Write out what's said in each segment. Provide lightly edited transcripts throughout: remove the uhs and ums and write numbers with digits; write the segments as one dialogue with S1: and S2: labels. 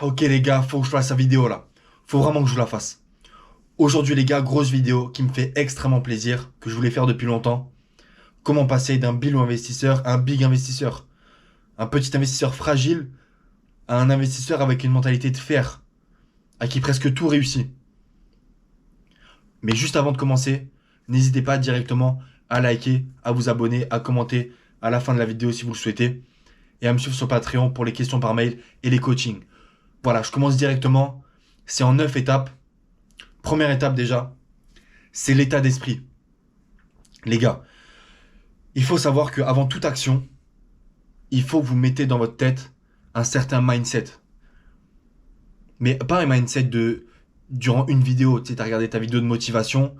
S1: Ok les gars, faut que je fasse la vidéo là. Faut vraiment que je la fasse. Aujourd'hui les gars, grosse vidéo qui me fait extrêmement plaisir, que je voulais faire depuis longtemps. Comment passer d'un bilou investisseur à un big investisseur. Un petit investisseur fragile à un investisseur avec une mentalité de fer, à qui presque tout réussit. Mais juste avant de commencer, n'hésitez pas directement à liker, à vous abonner, à commenter à la fin de la vidéo si vous le souhaitez, et à me suivre sur Patreon pour les questions par mail et les coachings. Voilà, je commence directement. C'est en 9 étapes. Première étape déjà, c'est l'état d'esprit. Les gars, il faut savoir qu'avant toute action, il faut que vous mettez dans votre tête un certain mindset. Mais pas un mindset de durant une vidéo. Tu sais, t'as regardé ta vidéo de motivation,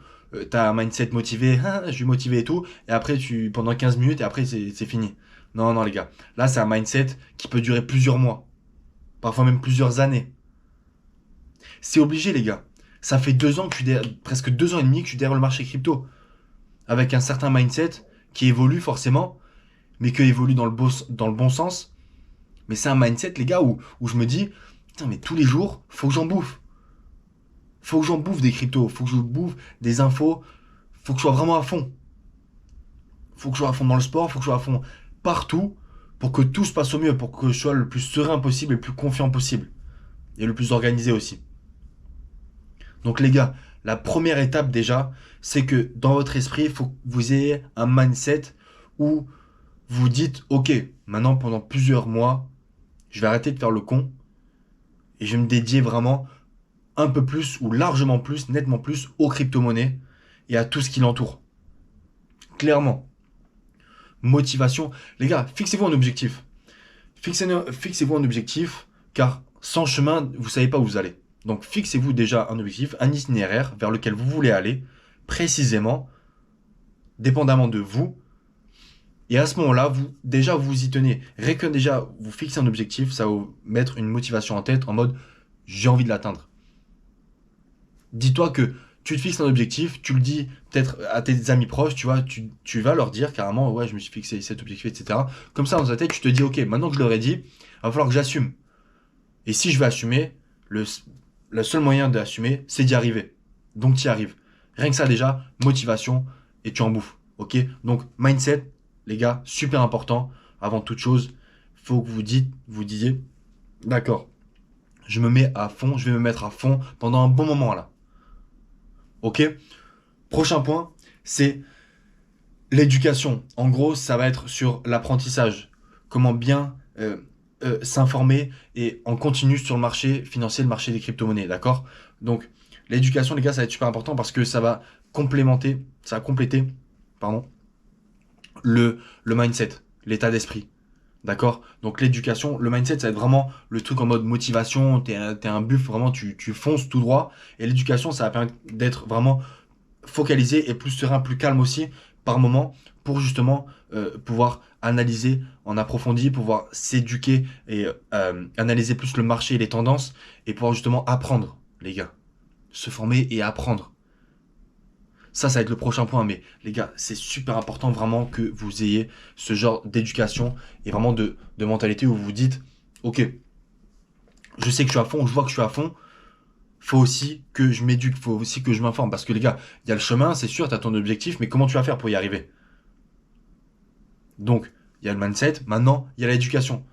S1: t'as un mindset motivé, ah, je suis motivé et tout, et après pendant 15 minutes et après c'est fini. Non, non les gars, là c'est un mindset qui peut durer plusieurs mois, parfois même plusieurs années. C'est obligé les gars. Ça fait 2 ans que presque 2 ans et demi que je suis derrière le marché crypto. Avec un certain mindset qui évolue forcément, mais qui évolue dans le bon sens. Mais c'est un mindset, les gars, où je me dis, putain, mais tous les jours, faut que j'en bouffe. Faut que j'en bouffe des cryptos, faut que je bouffe des infos, faut que je sois vraiment à fond. Faut que je sois à fond dans le sport, faut que je sois à fond partout pour que tout se passe au mieux, pour que je sois le plus serein possible et le plus confiant possible. Et le plus organisé aussi. Donc les gars, la première étape déjà, c'est que dans votre esprit, il faut que vous ayez un mindset où vous dites, ok, maintenant pendant plusieurs mois, je vais arrêter de faire le con et je vais me dédier vraiment un peu plus ou largement plus, nettement plus aux crypto-monnaies et à tout ce qui l'entoure. Clairement. Motivation. Les gars, fixez-vous un objectif. Fixez-vous un objectif car sans chemin, vous ne savez pas où vous allez. Donc fixez-vous déjà un objectif, un itinéraire vers lequel vous voulez aller, précisément, dépendamment de vous. Et à ce moment-là, vous y tenez. Rien que déjà vous fixez un objectif, ça va vous mettre une motivation en tête en mode j'ai envie de l'atteindre. Dis-toi que tu te fixes un objectif, tu le dis peut-être à tes amis proches, tu vois, tu vas leur dire carrément ouais je me suis fixé cet objectif, etc. Comme ça dans ta tête, tu te dis ok, maintenant que je leur ai dit, il va falloir que j'assume. Et si je veux assumer, le seul moyen d'assumer, c'est d'y arriver. Donc tu y arrives. Rien que ça déjà, motivation, et tu en bouffes. Ok. Donc mindset, les gars, super important. Avant toute chose, faut que vous disiez, d'accord, je me mets à fond, je vais me mettre à fond pendant un bon moment là. Ok. Prochain point, c'est l'éducation. En gros, ça va être sur l'apprentissage. Comment bien s'informer et en continu sur le marché financier, le marché des crypto-monnaies, d'accord? Donc, l'éducation, les gars, ça va être super important parce que ça va compléter, pardon, le mindset, l'état d'esprit, d'accord? Donc, l'éducation, le mindset, ça va être vraiment le truc en mode motivation, t'es un buff, vraiment, tu fonces tout droit. Et l'éducation, ça va permettre d'être vraiment focalisé et plus serein, plus calme aussi par moment pour justement pouvoir analyser en approfondi, pouvoir s'éduquer et analyser plus le marché et les tendances et pouvoir justement apprendre, les gars. Se former et apprendre. Ça va être le prochain point, mais les gars, c'est super important vraiment que vous ayez ce genre d'éducation et vraiment de mentalité où vous vous dites, ok, je sais que je suis à fond, je vois que je suis à fond, faut aussi que je m'éduque, faut aussi que je m'informe. Parce que les gars, il y a le chemin, c'est sûr, tu as ton objectif, mais comment tu vas faire pour y arriver? Donc, il y a le mindset, maintenant, il y a l'éducation.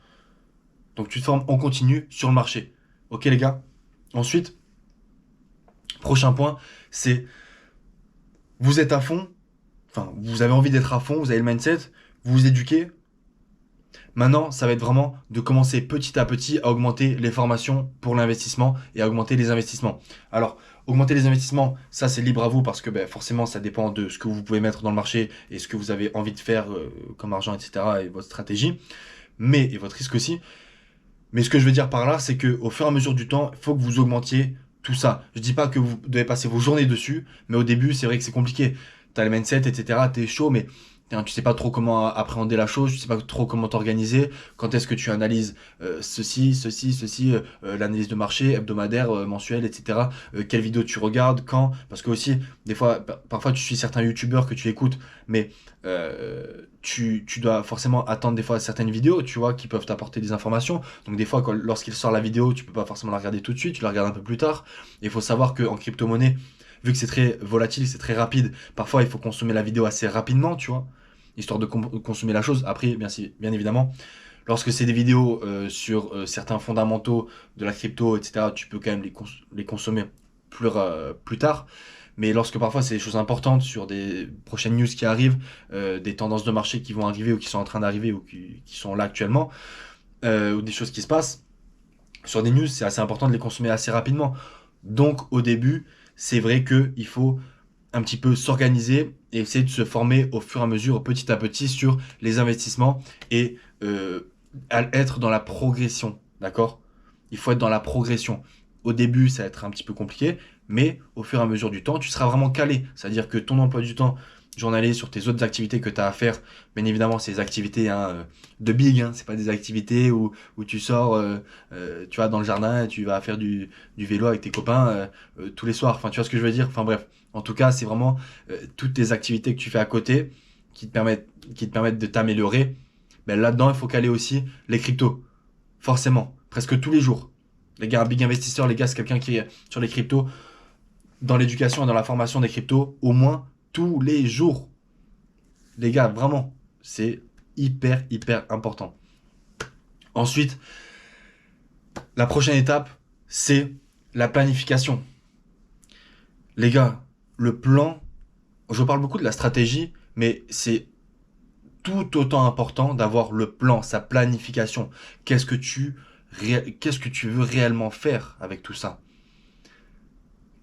S1: Donc, tu te formes en continu sur le marché. Ok les gars? Ensuite, prochain point, c'est vous êtes à fond, enfin, vous avez envie d'être à fond, vous avez le mindset, vous vous éduquez. Maintenant, ça va être vraiment de commencer petit à petit à augmenter les formations pour l'investissement et à augmenter les investissements. Alors, augmenter les investissements, ça c'est libre à vous parce que forcément ça dépend de ce que vous pouvez mettre dans le marché et ce que vous avez envie de faire comme argent, etc. et votre stratégie, et votre risque aussi. Mais ce que je veux dire par là, c'est qu'au fur et à mesure du temps, il faut que vous augmentiez tout ça. Je dis pas que vous devez passer vos journées dessus, mais au début, c'est vrai que c'est compliqué. T'as le mindset, etc. T'es chaud, mais Tu sais pas trop comment appréhender la chose, tu sais pas trop comment t'organiser, quand est-ce que tu analyses ceci, l'analyse de marché, hebdomadaire, mensuelle, etc. Quelle vidéo tu regardes, quand, parce que aussi, des fois, parfois tu suis certains youtubeurs que tu écoutes, mais tu dois forcément attendre des fois certaines vidéos, tu vois, qui peuvent t'apporter des informations. Donc des fois, lorsqu'il sort la vidéo, tu peux pas forcément la regarder tout de suite, tu la regardes un peu plus tard. Il faut savoir qu'en crypto-monnaie, vu que c'est très volatile, c'est très rapide, parfois il faut consommer la vidéo assez rapidement, tu vois, histoire de consommer la chose. Après, bien évidemment, lorsque c'est des vidéos sur certains fondamentaux de la crypto, etc., tu peux quand même les consommer plus tard. Mais lorsque parfois c'est des choses importantes sur des prochaines news qui arrivent, des tendances de marché qui vont arriver ou qui sont en train d'arriver ou qui sont là actuellement, ou des choses qui se passent, sur des news, c'est assez important de les consommer assez rapidement. Donc au début, c'est vrai qu'il faut un petit peu s'organiser et essayer de se former au fur et à mesure, petit à petit, sur les investissements et être dans la progression, d'accord? Il faut être dans la progression. Au début, ça va être un petit peu compliqué, mais au fur et à mesure du temps, tu seras vraiment calé. C'est-à-dire que ton emploi du temps journalier sur tes autres activités que tu as à faire, bien évidemment, c'est des activités de big, hein, c'est pas des activités où tu sors, tu vois, dans le jardin et tu vas faire du vélo avec tes copains tous les soirs. Enfin, tu vois ce que je veux dire? Enfin bref, en tout cas, c'est vraiment toutes tes activités que tu fais à côté qui te permettent de t'améliorer. Ben, là-dedans, il faut caler aussi les cryptos. Forcément, presque tous les jours. Les gars, un big investisseur, les gars, c'est quelqu'un qui est sur les cryptos, dans l'éducation et dans la formation des cryptos, au moins tous les jours. Les gars, vraiment, c'est hyper, hyper important. Ensuite, la prochaine étape, c'est la planification. Les gars, le plan, je parle beaucoup de la stratégie, mais c'est tout autant important d'avoir le plan, sa planification. Qu'est-ce que tu veux réellement faire avec tout ça?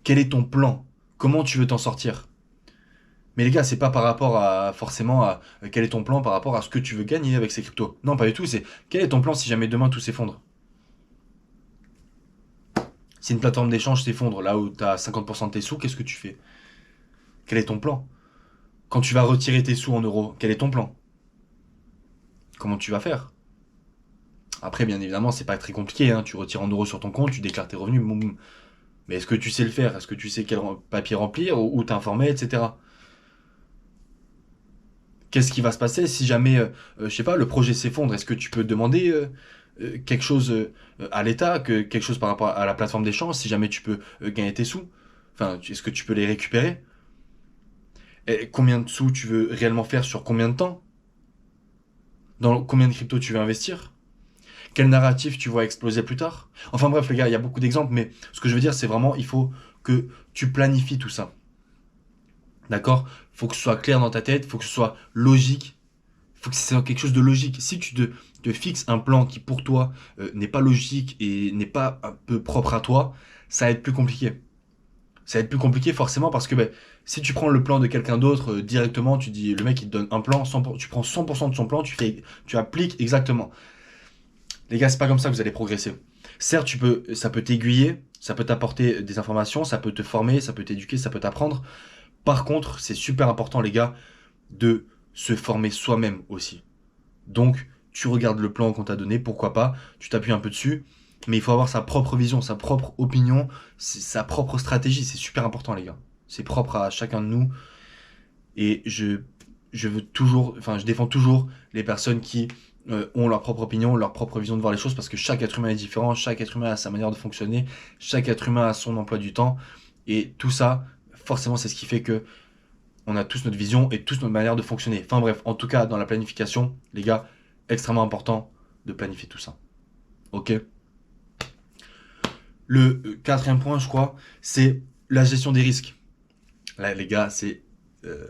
S1: Quel est ton plan? Comment tu veux t'en sortir? Mais les gars, c'est pas par rapport à forcément à quel est ton plan par rapport à ce que tu veux gagner avec ces cryptos. Non, pas du tout, c'est quel est ton plan si jamais demain tout s'effondre? Si une plateforme d'échange s'effondre là où tu as 50% de tes sous, qu'est-ce que tu fais? Quel est ton plan? Quand tu vas retirer tes sous en euros, quel est ton plan? Comment tu vas faire? Après, bien évidemment, c'est pas très compliqué, hein. Tu retires en euros sur ton compte, tu déclares tes revenus, boum, boum. Mais est-ce que tu sais le faire? Est-ce que tu sais quel papier remplir, où t'informer, etc. Qu'est-ce qui va se passer si jamais, je sais pas, le projet s'effondre? Est-ce que tu peux demander quelque chose à l'État, quelque chose par rapport à la plateforme d'échange, si jamais tu peux gagner tes sous? Enfin, est-ce que tu peux les récupérer? Et combien de sous tu veux réellement faire sur combien de temps? Dans combien de crypto tu veux investir? Quel narratif tu vois exploser plus tard? Enfin bref, les gars, il y a beaucoup d'exemples, mais ce que je veux dire, c'est vraiment, il faut que tu planifies tout ça. D'accord? Il faut que ce soit clair dans ta tête, il faut que ce soit logique, il faut que ce soit quelque chose de logique. Si tu te fixes un plan qui pour toi n'est pas logique et n'est pas un peu propre à toi, ça va être plus compliqué. Ça va être plus compliqué forcément parce que ben, si tu prends le plan de quelqu'un d'autre directement, tu dis le mec il te donne un plan, tu prends 100% de son plan, tu appliques exactement. Les gars, c'est pas comme ça que vous allez progresser. Certes, ça peut t'aiguiller, ça peut t'apporter des informations, ça peut te former, ça peut t'éduquer, ça peut t'apprendre. Par contre, c'est super important, les gars, de se former soi-même aussi. Donc, tu regardes le plan qu'on t'a donné, pourquoi pas, tu t'appuies un peu dessus, mais il faut avoir sa propre vision, sa propre opinion, sa propre stratégie. C'est super important, les gars. C'est propre à chacun de nous. Et je veux toujours, enfin, je défends toujours les personnes qui ont leur propre opinion, leur propre vision de voir les choses, parce que chaque être humain est différent, chaque être humain a sa manière de fonctionner, chaque être humain a son emploi du temps, et tout ça, forcément, c'est ce qui fait que on a tous notre vision et tous notre manière de fonctionner. Enfin bref, en tout cas, dans la planification, les gars, extrêmement important de planifier tout ça. Ok? Le quatrième point, je crois, c'est la gestion des risques. Là, les gars, c'est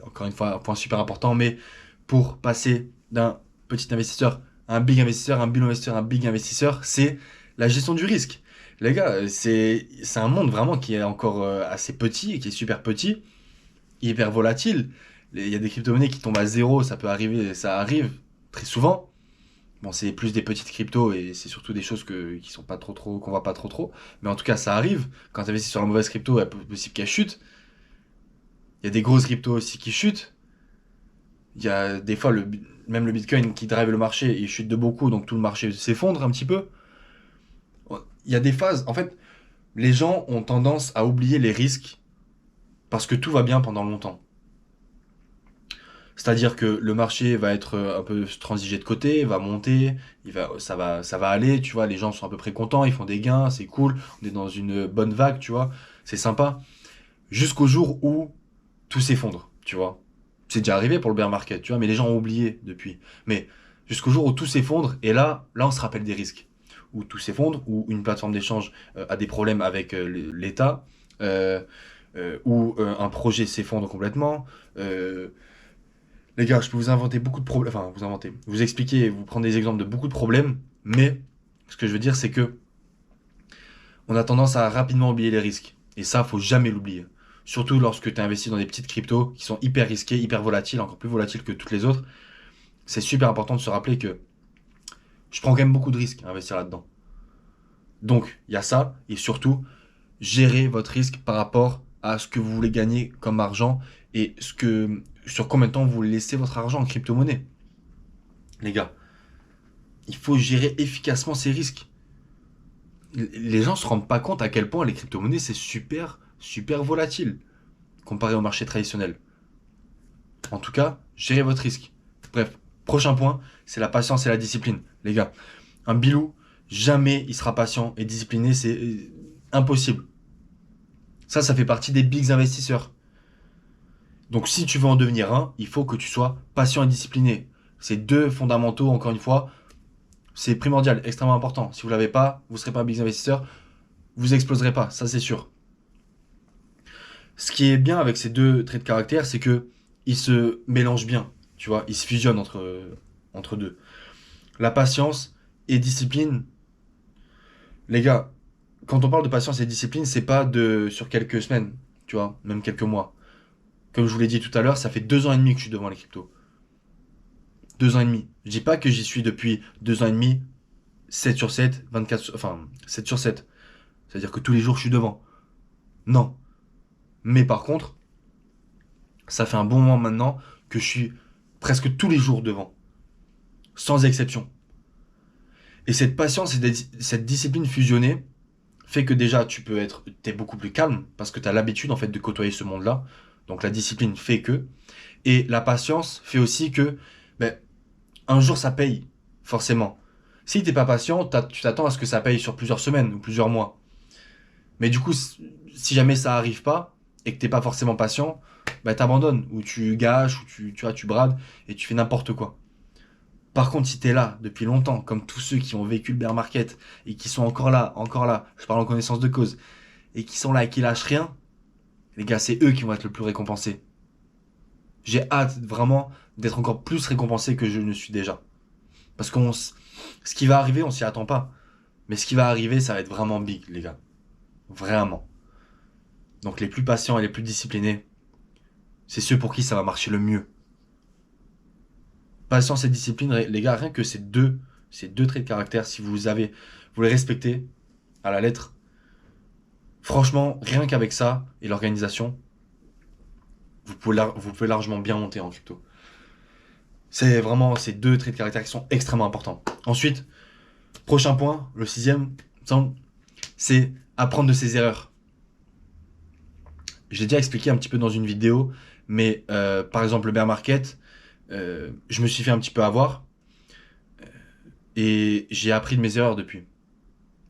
S1: encore une fois un point super important, mais pour passer d'un petit investisseur à un big investisseur, un bull investisseur, un big investisseur, c'est la gestion du risque. Les gars, c'est un monde vraiment qui est encore assez petit, qui est super petit, hyper volatile. Il y a des crypto-monnaies qui tombent à zéro, ça peut arriver, ça arrive très souvent. Bon, c'est plus des petites cryptos et c'est surtout des choses qui sont pas trop, qu'on voit pas trop. Mais en tout cas, ça arrive. Quand tu investis sur la mauvaise crypto, il est possible qu'elle chute. Il y a des grosses cryptos aussi qui chutent. Il y a des fois, même le Bitcoin qui drive le marché, il chute de beaucoup, donc tout le marché s'effondre un petit peu. Il y a des phases. En fait, les gens ont tendance à oublier les risques parce que tout va bien pendant longtemps. C'est-à-dire que le marché va être un peu transigé de côté, va monter, ça va aller, tu vois, les gens sont à peu près contents, ils font des gains, c'est cool, on est dans une bonne vague, tu vois, c'est sympa. Jusqu'au jour où tout s'effondre, tu vois. C'est déjà arrivé pour le bear market, tu vois, mais les gens ont oublié depuis. Mais jusqu'au jour où tout s'effondre, et là, on se rappelle des risques. Où tout s'effondre, où une plateforme d'échange a des problèmes avec l'État, euh, où un projet s'effondre complètement. euh, les gars, je peux vous inventer beaucoup de problèmes, enfin, vous expliquer, vous prendre des exemples de beaucoup de problèmes, mais ce que je veux dire, c'est que on a tendance à rapidement oublier les risques. Et ça, faut jamais l'oublier. Surtout lorsque tu investis dans des petites cryptos qui sont hyper risquées, hyper volatiles, encore plus volatiles que toutes les autres. C'est super important de se rappeler que je prends quand même beaucoup de risques à investir là-dedans. Donc, il y a ça, et surtout, gérer votre risque par rapport à ce que vous voulez gagner comme argent et sur combien de temps vous voulez laisser votre argent en crypto-monnaie. Les gars, il faut gérer efficacement ces risques. Les gens se rendent pas compte à quel point les crypto-monnaies c'est super, super volatile comparé au marché traditionnel. En tout cas, gérez votre risque. Bref, prochain point, c'est la patience et la discipline. Les gars, un bilou, jamais il sera patient et discipliné, c'est impossible. Ça fait partie des bigs investisseurs. Donc si tu veux en devenir un, il faut que tu sois patient et discipliné. C'est deux fondamentaux, encore une fois, c'est primordial, extrêmement important. Si vous l'avez pas, vous ne serez pas un big investisseur, vous exploserez pas, ça c'est sûr. Ce qui est bien avec ces deux traits de caractère, c'est que ils se mélangent bien, tu vois, ils se fusionnent entre deux. La patience et discipline, les gars, quand on parle de patience et discipline, c'est pas sur quelques semaines, tu vois, même quelques mois. Comme je vous l'ai dit tout à l'heure, ça fait 2 ans et demi que je suis devant les cryptos. 2 ans et demi. Je dis pas que j'y suis depuis 2 ans et demi, 7 sur 7, 24, enfin 7 sur 7. C'est-à-dire que tous les jours je suis devant. Non. Mais par contre, ça fait un bon moment maintenant que je suis presque tous les jours devant. Sans exception. Et cette patience et cette discipline fusionnée fait que déjà t'es beaucoup plus calme parce que tu as l'habitude en fait de côtoyer ce monde-là. Donc la discipline fait que. Et la patience fait aussi que ben, un jour ça paye, forcément. Si t'es pas patient, tu t'attends à ce que ça paye sur plusieurs semaines ou plusieurs mois. Mais du coup, si jamais ça arrive pas et que t'es pas forcément patient, bah t'abandonnes ou tu gâches ou tu brades et tu fais n'importe quoi. Par contre, si t'es là depuis longtemps, comme tous ceux qui ont vécu le bear market et qui sont encore là, je parle en connaissance de cause, et qui sont là et qui lâchent rien, les gars, c'est eux qui vont être le plus récompensés. J'ai hâte vraiment d'être encore plus récompensé que je ne suis déjà. Parce ce qui va arriver, on s'y attend pas. Mais ce qui va arriver, ça va être vraiment big, les gars. Vraiment. Donc les plus patients et les plus disciplinés, c'est ceux pour qui ça va marcher le mieux. Patience et discipline, les gars, rien que ces deux traits de caractère, si vous les respectez à la lettre, franchement, rien qu'avec ça et l'organisation, vous pouvez largement bien monter en crypto. C'est vraiment ces deux traits de caractère qui sont extrêmement importants. Ensuite, prochain point, le sixième, c'est apprendre de ses erreurs. Je l'ai déjà expliqué un petit peu dans une vidéo, mais par exemple le bear market, je me suis fait un petit peu avoir et j'ai appris de mes erreurs depuis.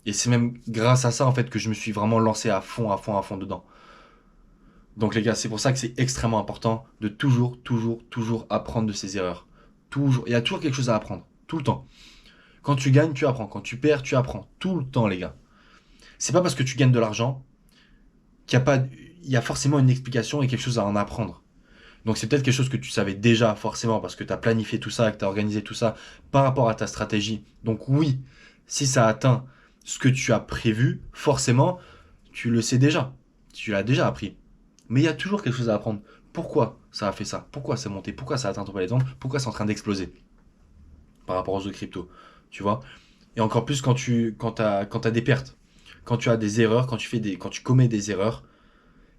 S1: Et c'est même grâce à ça en fait que je me suis vraiment lancé à fond, à fond, à fond dedans. Donc les gars, c'est pour ça que c'est extrêmement important de toujours, toujours, toujours apprendre de ses erreurs. Toujours, il y a toujours quelque chose à apprendre, tout le temps. Quand tu gagnes, tu apprends. Quand tu perds, tu apprends. Tout le temps, les gars. C'est pas parce que tu gagnes de l'argent qu'il y a pas, il y a forcément une explication et quelque chose à en apprendre. Donc c'est peut-être quelque chose que tu savais déjà forcément parce que tu as planifié tout ça, que tu as organisé tout ça par rapport à ta stratégie. Donc oui, si ça atteint ce que tu as prévu, forcément, tu le sais déjà. Tu l'as déjà appris. Mais il y a toujours quelque chose à apprendre. Pourquoi ça a fait ça? Pourquoi c'est monté? Pourquoi ça a atteint ton palais de vente? Pourquoi c'est en train d'exploser par rapport aux autres cryptos? Tu vois? Et encore plus quand t'as des pertes. Quand tu as des erreurs, quand tu commets des erreurs,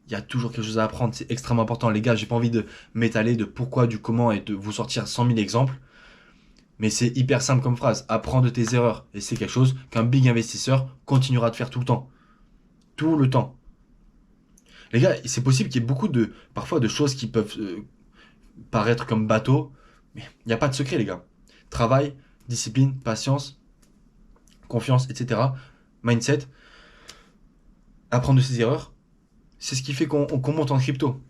S1: Il y a toujours quelque chose à apprendre, c'est extrêmement important. Les gars, j'ai pas envie de m'étaler de pourquoi, du comment et de vous sortir 100 000 exemples. Mais c'est hyper simple comme phrase. Apprends de tes erreurs. Et c'est quelque chose qu'un big investisseur continuera de faire tout le temps. Tout le temps. Les gars, c'est possible qu'il y ait beaucoup parfois de choses qui peuvent paraître comme bateau. Mais il n'y a pas de secret, les gars. Travail, discipline, patience, confiance, etc. Mindset. Apprendre de ses erreurs. C'est ce qui fait qu'on monte en crypto.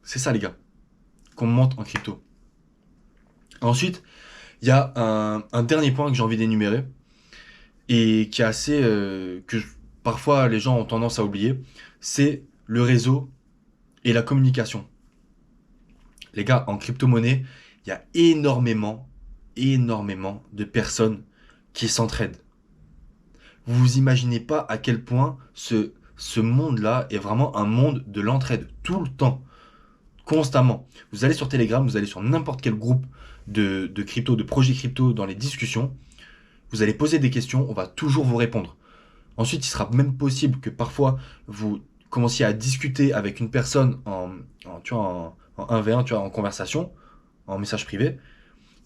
S1: C'est ça, les gars. Qu'on monte en crypto. Ensuite, il y a un dernier point que j'ai envie d'énumérer et qui est assez parfois les gens ont tendance à oublier, c'est le réseau et la communication. Les gars, en crypto-monnaie, il y a énormément de personnes qui s'entraident. Vous vous imaginez pas à quel point ce monde-là est vraiment un monde de l'entraide, tout le temps, constamment. Vous allez sur Telegram, vous allez sur n'importe quel groupe de crypto, de projets crypto dans les discussions, vous allez poser des questions, on va toujours vous répondre. Ensuite, il sera même possible que parfois vous commenciez à discuter avec une personne en 1v1, tu vois, en conversation, en message privé.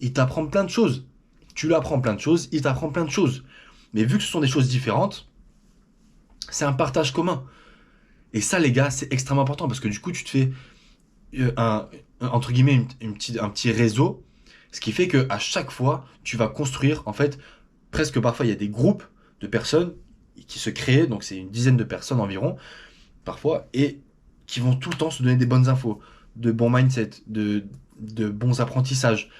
S1: Il t'apprend plein de choses. Tu lui apprends plein de choses, il t'apprend plein de choses. Mais vu que ce sont des choses différentes, c'est un partage commun. Et ça, les gars, c'est extrêmement important parce que du coup, tu te fais entre guillemets un petit réseau, ce qui fait que à chaque fois, tu vas construire, en fait, presque parfois, il y a des groupes de personnes qui se créent, donc c'est une dizaine de personnes environ, parfois, et qui vont tout le temps se donner des bonnes infos, de bons mindsets, de bons apprentissages,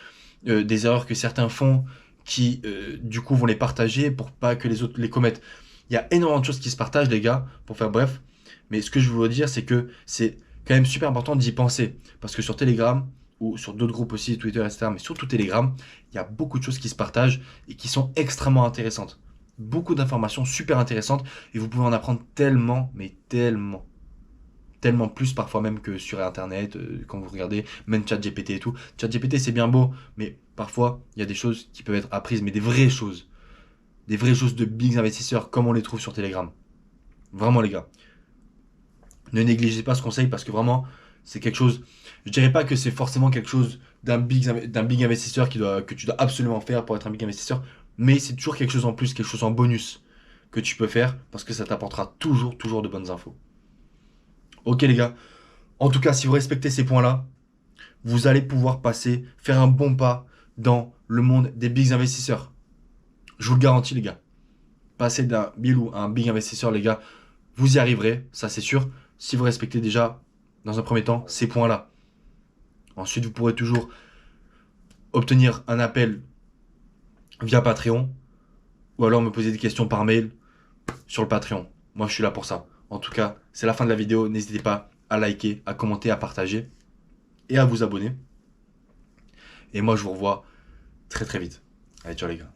S1: des erreurs que certains font qui, du coup, vont les partager pour pas que les autres les commettent. Il y a énormément de choses qui se partagent, les gars, pour faire bref. Mais ce que je veux dire, c'est que c'est quand même super important d'y penser. Parce que sur Telegram, ou sur d'autres groupes aussi, Twitter, etc., mais surtout Telegram, il y a beaucoup de choses qui se partagent et qui sont extrêmement intéressantes. Beaucoup d'informations super intéressantes et vous pouvez en apprendre tellement, mais tellement. Tellement plus parfois même que sur Internet, quand vous regardez, même ChatGPT et tout. ChatGPT, c'est bien beau, mais parfois, il y a des choses qui peuvent être apprises, mais des vraies choses. Des vraies choses de big investisseurs, comme on les trouve sur Telegram. Vraiment, les gars. Ne négligez pas ce conseil parce que vraiment, c'est quelque chose. Je dirais pas que c'est forcément quelque chose d'un big investisseur que tu dois absolument faire pour être un big investisseur, mais c'est toujours quelque chose en plus, quelque chose en bonus que tu peux faire parce que ça t'apportera toujours de bonnes infos. Ok, les gars. En tout cas, si vous respectez ces points-là, vous allez pouvoir faire un bon pas dans le monde des big investisseurs. Je vous le garantis, les gars. Passer d'un bill ou à un big investisseur, les gars, vous y arriverez, ça c'est sûr, si vous respectez déjà, dans un premier temps, ces points-là. Ensuite, vous pourrez toujours obtenir un appel via Patreon, ou alors me poser des questions par mail sur le Patreon. Moi, je suis là pour ça. En tout cas, c'est la fin de la vidéo. N'hésitez pas à liker, à commenter, à partager et à vous abonner. Et moi, je vous revois très vite. Allez, ciao les gars.